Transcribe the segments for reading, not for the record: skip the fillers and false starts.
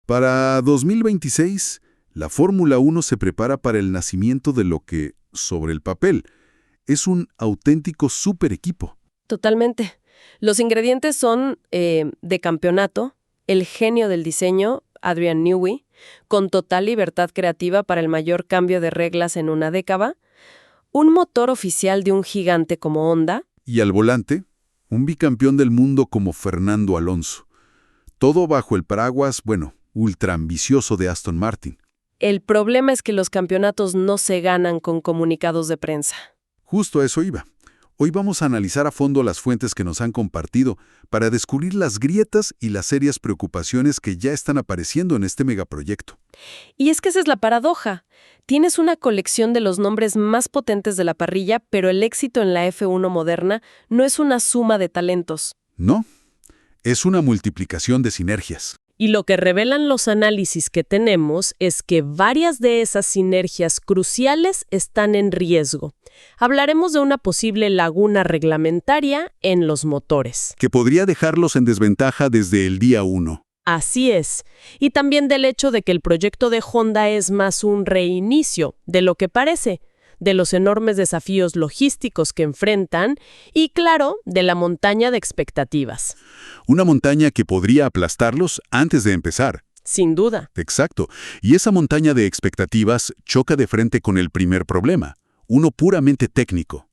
Para 2026, la Fórmula 1 se prepara para el nacimiento de lo que, sobre el papel, es un auténtico super equipo. Totalmente. Los ingredientes son de campeonato, el genio del diseño, Adrian Newey, con total libertad creativa para el mayor cambio de reglas en una década, un motor oficial de un gigante como Honda. Y al volante, un bicampeón del mundo como Fernando Alonso. Todo bajo el paraguas, ultra ambicioso de Aston Martin. El problema es que los campeonatos no se ganan con comunicados de prensa. Justo a eso iba. Hoy vamos a analizar a fondo las fuentes que nos han compartido para descubrir las grietas y las serias preocupaciones que ya están apareciendo en este megaproyecto. Y es que esa es la paradoja. Tienes una colección de los nombres más potentes de la parrilla, pero el éxito en la F1 moderna no es una suma de talentos. No, es una multiplicación de sinergias. Y lo que revelan los análisis que tenemos es que varias de esas sinergias cruciales están en riesgo. Hablaremos de una posible laguna reglamentaria en los motores. Que podría dejarlos en desventaja desde el día 1. Así es. Y también del hecho de que el proyecto de Honda es más un reinicio de lo que parece, de los enormes desafíos logísticos que enfrentan y, claro, de la montaña de expectativas. Una montaña que podría aplastarlos antes de empezar. Sin duda. Exacto. Y esa montaña de expectativas choca de frente con el primer problema, uno puramente técnico.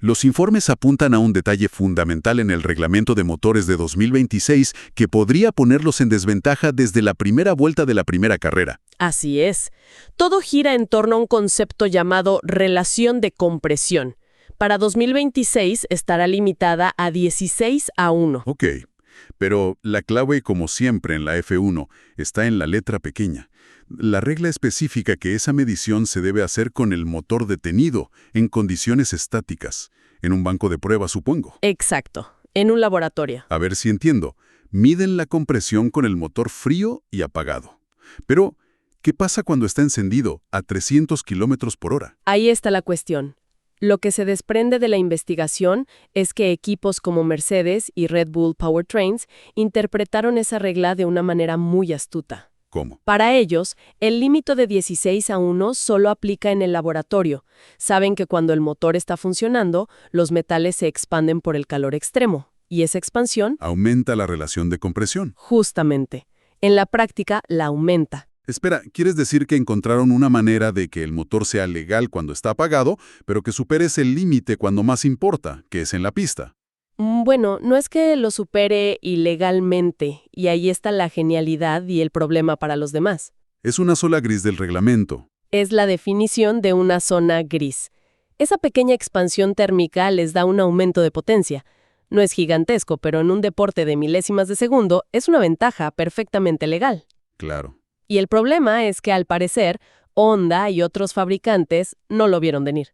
Los informes apuntan a un detalle fundamental en el reglamento de motores de 2026 que podría ponerlos en desventaja desde la primera vuelta de la primera carrera. Así es. Todo gira en torno a un concepto llamado relación de compresión. Para 2026 estará limitada a 16:1. Ok, pero la clave, como siempre en la F1, está en la letra pequeña. La regla especifica que esa medición se debe hacer con el motor detenido, en condiciones estáticas, en un banco de pruebas, supongo. Exacto, en un laboratorio. A ver si entiendo. Miden la compresión con el motor frío y apagado. Pero, ¿qué pasa cuando está encendido a 300 km/h? Ahí está la cuestión. Lo que se desprende de la investigación es que equipos como Mercedes y Red Bull Powertrains interpretaron esa regla de una manera muy astuta. ¿Cómo? Para ellos, el límite de 16:1 solo aplica en el laboratorio. Saben que cuando el motor está funcionando, los metales se expanden por el calor extremo. Y esa expansión Aumenta la relación de compresión. justamente, en la práctica la aumenta. Espera, ¿quieres decir que encontraron una manera de que el motor sea legal cuando está apagado, pero que supere ese límite cuando más importa, que es en la pista? Bueno, no es que lo supere ilegalmente, y ahí está la genialidad y el problema para los demás. Es una sola gris del reglamento. Es la definición de una zona gris. Esa pequeña expansión térmica les da un aumento de potencia. No es gigantesco, pero en un deporte de milésimas de segundo es una ventaja perfectamente legal. Claro. Y el problema es que, al parecer, Honda y otros fabricantes no lo vieron venir.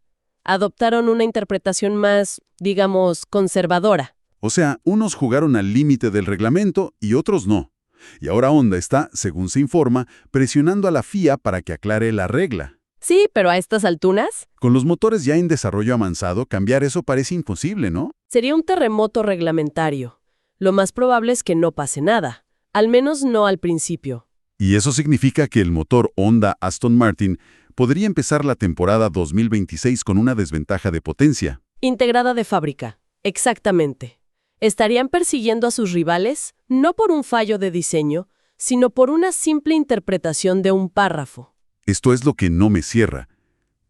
Adoptaron una interpretación más, digamos, conservadora. O sea, unos jugaron al límite del reglamento y otros no. Y ahora Honda está, según se informa, presionando a la FIA para que aclare la regla. Sí, pero a estas alturas Con los motores ya en desarrollo avanzado, cambiar eso parece imposible, ¿no? sería un terremoto reglamentario. Lo más probable es que no pase nada, al menos no al principio. Y eso significa que el motor Honda Aston Martin podría empezar la temporada 2026 con una desventaja de potencia. Integrada de fábrica, exactamente. Estarían persiguiendo a sus rivales no por un fallo de diseño, sino por una simple interpretación de un párrafo. Esto es lo que no me cierra.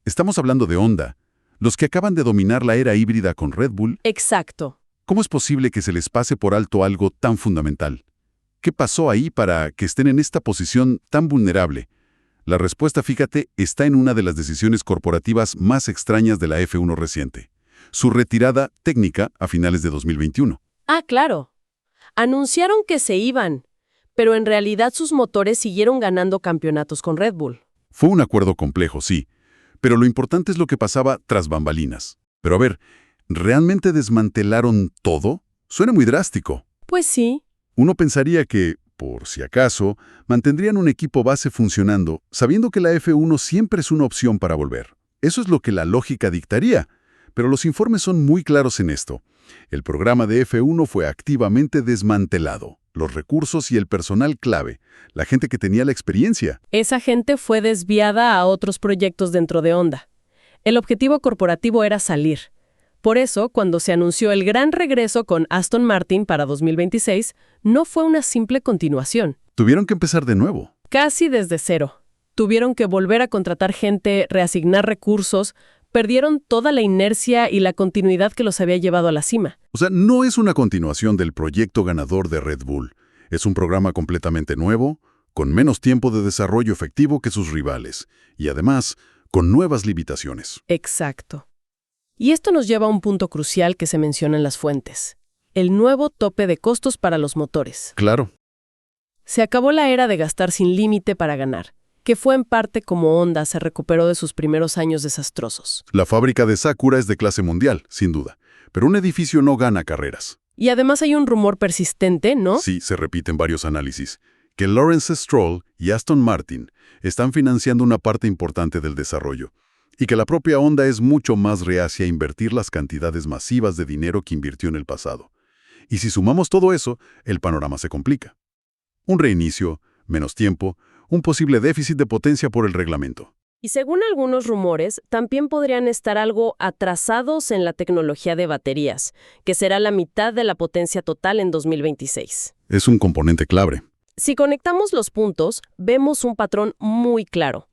Estamos hablando de Honda, los que acaban de dominar la era híbrida con Red Bull. Exacto. ¿Cómo es posible que se les pase por alto algo tan fundamental? ¿Qué pasó ahí para que estén en esta posición tan vulnerable? La respuesta, fíjate, está en una de las decisiones corporativas más extrañas de la F1 reciente. Su retirada técnica a finales de 2021. Ah, claro. Anunciaron que se iban, pero en realidad sus motores siguieron ganando campeonatos con Red Bull. Fue un acuerdo complejo, sí, pero lo importante es lo que pasaba tras bambalinas. Pero a ver, ¿realmente desmantelaron todo? Suena muy drástico. Pues sí. Uno pensaría que, por si acaso, mantendrían un equipo base funcionando, sabiendo que la F1 siempre es una opción para volver. Eso es lo que la lógica dictaría, pero los informes son muy claros en esto. El programa de F1 fue activamente desmantelado. Los recursos y el personal clave, la gente que tenía la experiencia. Esa gente fue desviada a otros proyectos dentro de Honda. El objetivo corporativo era salir. Por eso, cuando se anunció el gran regreso con Aston Martin para 2026, no fue una simple continuación. Tuvieron que empezar de nuevo. Casi desde cero. Tuvieron que volver a contratar gente, reasignar recursos, perdieron toda la inercia y la continuidad que los había llevado a la cima. O sea, no es una continuación del proyecto ganador de Red Bull. Es un programa completamente nuevo, con menos tiempo de desarrollo efectivo que sus rivales, y además, con nuevas limitaciones. Exacto. Y esto nos lleva a un punto crucial que se menciona en las fuentes: el nuevo tope de costos para los motores. Claro. Se acabó la era de gastar sin límite para ganar, que fue en parte como Honda se recuperó de sus primeros años desastrosos. La fábrica de Sakura es de clase mundial, sin duda, pero un edificio no gana carreras. Y además hay un rumor persistente, ¿no? Sí, se repite en varios análisis, que Lawrence Stroll y Aston Martin están financiando una parte importante del desarrollo, y que la propia Honda es mucho más reacia a invertir las cantidades masivas de dinero que invirtió en el pasado. Y si sumamos todo eso, el panorama se complica. Un reinicio, menos tiempo, un posible déficit de potencia por el reglamento. Y según algunos rumores, también podrían estar algo atrasados en la tecnología de baterías, que será la mitad de la potencia total en 2026. Es un componente clave. Si conectamos los puntos, vemos un patrón muy claro.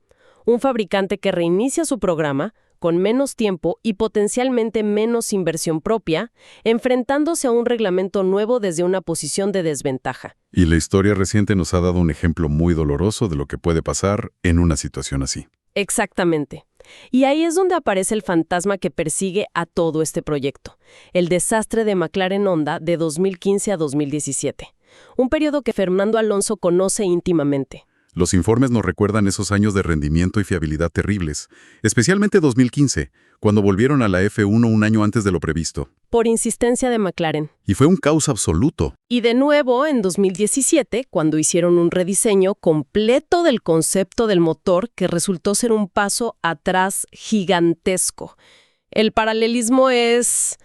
Un fabricante que reinicia su programa con menos tiempo y potencialmente menos inversión propia, enfrentándose a un reglamento nuevo desde una posición de desventaja. Y la historia reciente nos ha dado un ejemplo muy doloroso de lo que puede pasar en una situación así. Exactamente. Y ahí es donde aparece el fantasma que persigue a todo este proyecto, el desastre de McLaren Honda de 2015 a 2017, un periodo que Fernando Alonso conoce íntimamente. Los informes nos recuerdan esos años de rendimiento y fiabilidad terribles, especialmente 2015, cuando volvieron a la F1 un año antes de lo previsto. Por insistencia de McLaren. Y fue un caos absoluto. Y de nuevo en 2017, cuando hicieron un rediseño completo del concepto del motor que resultó ser un paso atrás gigantesco. El paralelismo es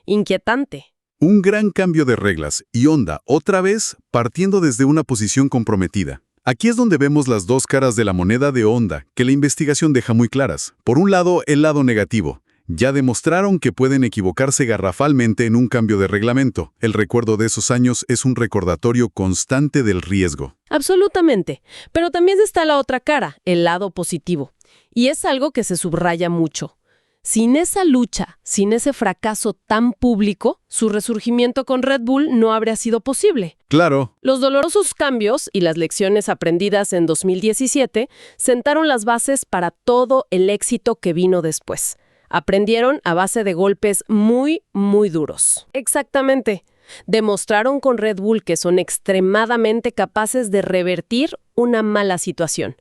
inquietante. Un gran cambio de reglas y Honda, otra vez, partiendo desde una posición comprometida. Aquí es donde vemos las dos caras de la moneda de Honda, que la investigación deja muy claras. Por un lado, el lado negativo. Ya demostraron que pueden equivocarse garrafalmente en un cambio de reglamento. El recuerdo de esos años es un recordatorio constante del riesgo. Absolutamente. Pero también está la otra cara, el lado positivo. Y es algo que se subraya mucho. Sin esa lucha, sin ese fracaso tan público, su resurgimiento con Red Bull no habría sido posible. Claro. Los dolorosos cambios y las lecciones aprendidas en 2017 sentaron las bases para todo el éxito que vino después. Aprendieron a base de golpes muy, muy duros. Exactamente. Demostraron con Red Bull que son extremadamente capaces de revertir una mala situación.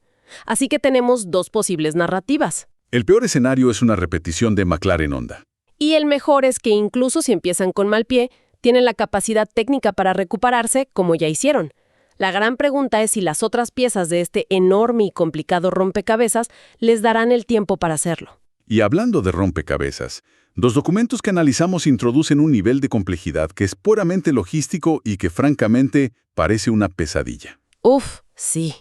Así que tenemos dos posibles narrativas. El peor escenario es una repetición de McLaren Honda. Y el mejor es que incluso si empiezan con mal pie, tienen la capacidad técnica para recuperarse como ya hicieron. La gran pregunta es si las otras piezas de este enorme y complicado rompecabezas les darán el tiempo para hacerlo. Y hablando de rompecabezas, los documentos que analizamos introducen un nivel de complejidad que es puramente logístico y que francamente parece una pesadilla. Uf, sí.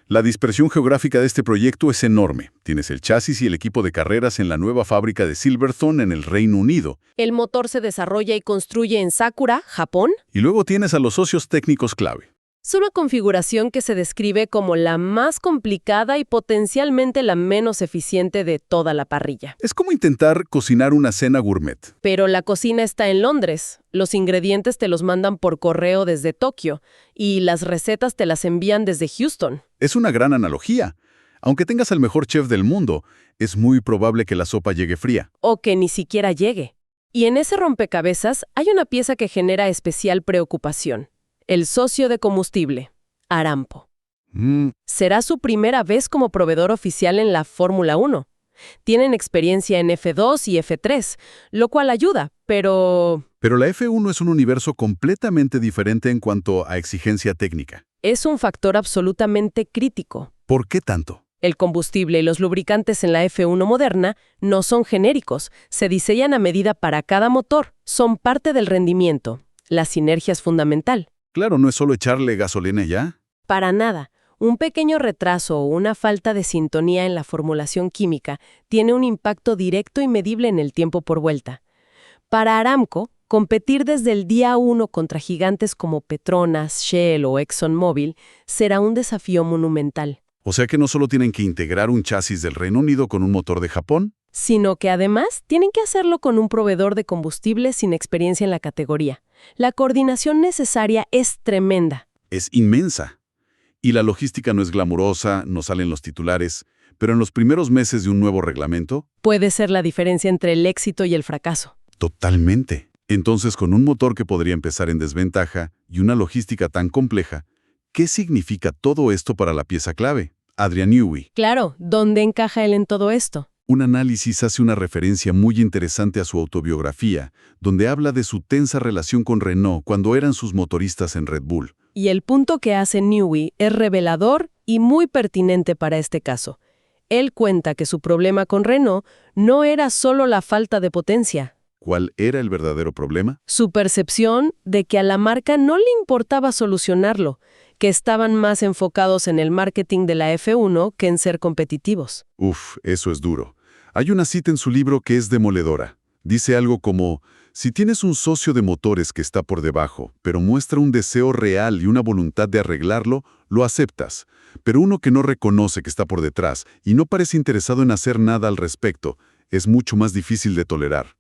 La dispersión geográfica de este proyecto es enorme. Tienes el chasis y el equipo de carreras en la nueva fábrica de Silverstone en el Reino Unido. El motor se desarrolla y construye en Sakura, Japón. Y luego tienes a los socios técnicos clave. Es una configuración que se describe como la más complicada y potencialmente la menos eficiente de toda la parrilla. Es como intentar cocinar una cena gourmet. Pero la cocina está en Londres. Los ingredientes te los mandan por correo desde Tokio y las recetas te las envían desde Houston. Es una gran analogía. Aunque tengas al mejor chef del mundo, es muy probable que la sopa llegue fría. O que ni siquiera llegue. Y en ese rompecabezas hay una pieza que genera especial preocupación. El socio de combustible, Aramco. Será su primera vez como proveedor oficial en la Fórmula 1. Tienen experiencia en F2 y F3, lo cual ayuda, pero... Pero la F1 es un universo completamente diferente en cuanto a exigencia técnica. Es un factor absolutamente crítico. ¿Por qué tanto? El combustible y los lubricantes en la F1 moderna no son genéricos, se diseñan a medida para cada motor, son parte del rendimiento. La sinergia es fundamental. Claro, no es solo echarle gasolina y ya. Para nada. Un pequeño retraso o una falta de sintonía en la formulación química tiene un impacto directo y medible en el tiempo por vuelta. Para Aramco, competir desde el día 1 contra gigantes como Petronas, Shell o ExxonMobil será un desafío monumental. O sea que no solo tienen que integrar un chasis del Reino Unido con un motor de Japón, Sino que además tienen que hacerlo con un proveedor de combustible sin experiencia en la categoría. La coordinación necesaria es tremenda. es inmensa. Y la logística no es glamurosa, no salen los titulares, pero en los primeros meses de un nuevo reglamento, Puede ser la diferencia entre el éxito y el fracaso. totalmente. Entonces, con un motor que podría empezar en desventaja y una logística tan compleja, ¿qué significa todo esto para la pieza clave? Adrian Newey. Claro, ¿dónde encaja él en todo esto? Un análisis hace una referencia muy interesante a su autobiografía, donde habla de su tensa relación con Renault cuando eran sus motoristas en Red Bull. Y el punto que hace Newey es revelador y muy pertinente para este caso. Él cuenta que su problema con Renault no era solo la falta de potencia. ¿Cuál era el verdadero problema? Su percepción de que a la marca no le importaba solucionarlo, que estaban más enfocados en el marketing de la F1 que en ser competitivos. Uf, eso es duro. Hay una cita en su libro que es demoledora. Dice algo como, si tienes un socio de motores que está por debajo, pero muestra un deseo real y una voluntad de arreglarlo, lo aceptas. Pero uno que no reconoce que está por detrás y no parece interesado en hacer nada al respecto, es mucho más difícil de tolerar.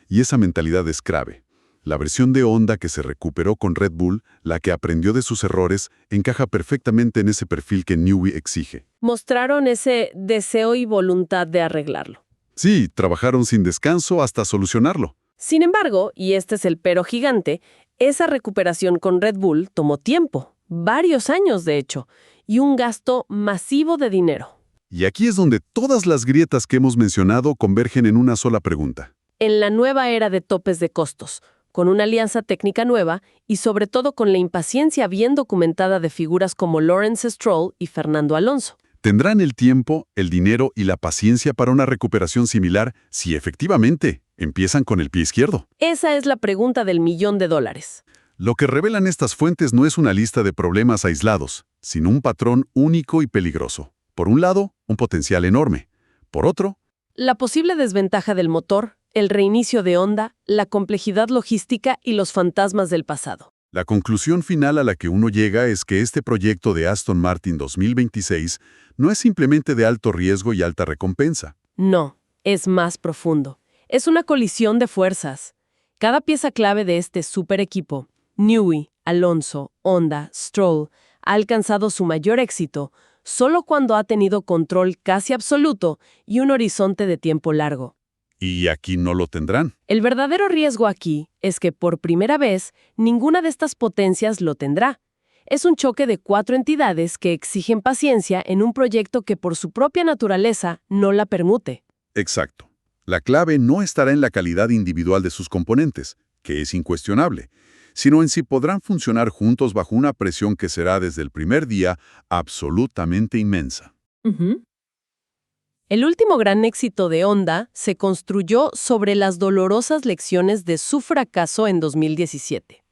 Y esa mentalidad es clave. La versión de Honda que se recuperó con Red Bull, la que aprendió de sus errores, encaja perfectamente en ese perfil que Newey exige. Mostraron ese deseo y voluntad de arreglarlo. Sí, trabajaron sin descanso hasta solucionarlo. Sin embargo, y este es el pero gigante, esa recuperación con Red Bull tomó tiempo, varios años de hecho, y un gasto masivo de dinero. Y aquí es donde todas las grietas que hemos mencionado convergen en una sola pregunta. En la nueva era de topes de costos, con una alianza técnica nueva y sobre todo con la impaciencia bien documentada de figuras como Lawrence Stroll y Fernando Alonso. ¿Tendrán el tiempo, el dinero y la paciencia para una recuperación similar si efectivamente empiezan con el pie izquierdo? Esa es la pregunta del $1.000.000. Lo que revelan estas fuentes no es una lista de problemas aislados, sino un patrón único y peligroso. Por un lado, un potencial enorme. Por otro, La posible desventaja del motor, el reinicio de Honda, la complejidad logística y los fantasmas del pasado. la conclusión final a la que uno llega es que este proyecto de Aston Martin 2026 no es simplemente de alto riesgo y alta recompensa. No, es más profundo. Es una colisión de fuerzas. Cada pieza clave de este super equipo, Newey, Alonso, Honda, Stroll, ha alcanzado su mayor éxito solo cuando ha tenido control casi absoluto y un horizonte de tiempo largo. Y aquí no lo tendrán. El verdadero riesgo aquí es que por primera vez ninguna de estas potencias lo tendrá. Es un choque de 4 entidades que exigen paciencia en un proyecto que por su propia naturaleza no la permite. Exacto. La clave no estará en la calidad individual de sus componentes, que es incuestionable, sino en si podrán funcionar juntos bajo una presión que será desde el primer día absolutamente inmensa. El último gran éxito de Honda se construyó sobre las dolorosas lecciones de su fracaso en 2017.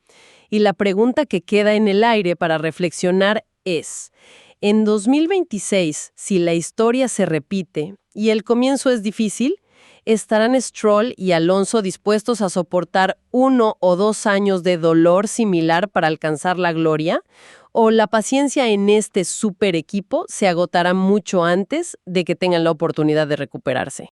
Y la pregunta que queda en el aire para reflexionar es, en 2026, si la historia se repite y el comienzo es difícil, ¿estarán Stroll y Alonso dispuestos a soportar 1 o 2 años de dolor similar para alcanzar la gloria? ¿O la paciencia en este super equipo se agotará mucho antes de que tengan la oportunidad de recuperarse?